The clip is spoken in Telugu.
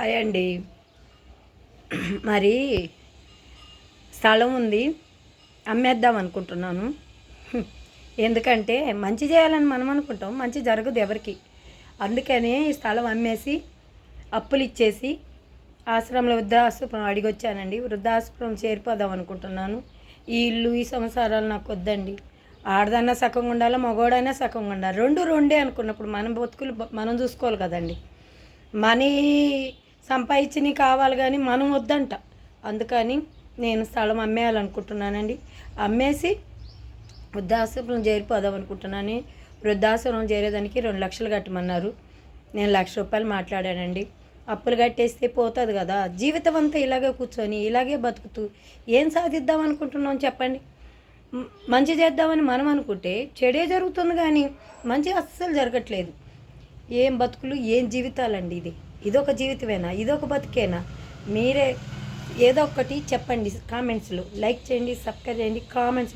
హాయ్ అండి. మరి స్థలం ఉంది, అమ్మేద్దాం అనుకుంటున్నాను. ఎందుకంటే మంచి చేయాలని మనం అనుకుంటాం, మంచి జరగదు ఎవరికి. అందుకనే ఈ స్థలం అమ్మేసి అప్పులు ఇచ్చేసి ఆశ్రమంలో వృద్ధాశ్రమం అడిగొచ్చానండి. వృద్ధాశ్రమం చేరిపోదాం అనుకుంటున్నాను. ఈ ఇల్లు ఈ సంసారాలు నాకు వద్దండి. ఆడదన్నా సగంగా ఉండాలి, మగవాడైనా సగంగా ఉండాలి. రెండు రెండే అనుకున్నప్పుడు మన బతుకులు మనం చూసుకోవాలి కదండి. మనీ సంపాదించినవి కావాలి కానీ మనం వద్దంట. అందుకని నేను స్థలం అమ్మేయాలనుకుంటున్నానండి. అమ్మేసి వృద్ధాశ్రమం చేరిపోదాం అనుకుంటున్నాను. వృద్ధాశ్రమం చేరేదానికి 2 లక్షలు కట్టమన్నారు. నేను ₹1,00,000 మాట్లాడానండి. అప్పులు కట్టేస్తే పోతుంది కదా. జీవితం అంతా ఇలాగే కూర్చొని ఇలాగే బతుకుతూ ఏం సాధిద్దాం అనుకుంటున్నాం చెప్పండి. మంచి చేద్దామని మనం అనుకుంటే చెడే జరుగుతుంది కానీ మంచి అస్సలు జరగట్లేదు. ఏం బతుకులు, ఏం జీవితాలండి ఇది. ఇదొక జీవితమేనా? ఇదొక బతికేనా? మీరే ఏదో ఒకటి చెప్పండి కామెంట్స్లో. లైక్ చేయండి, సబ్స్క్రైబ్ చేయండి, కామెంట్స్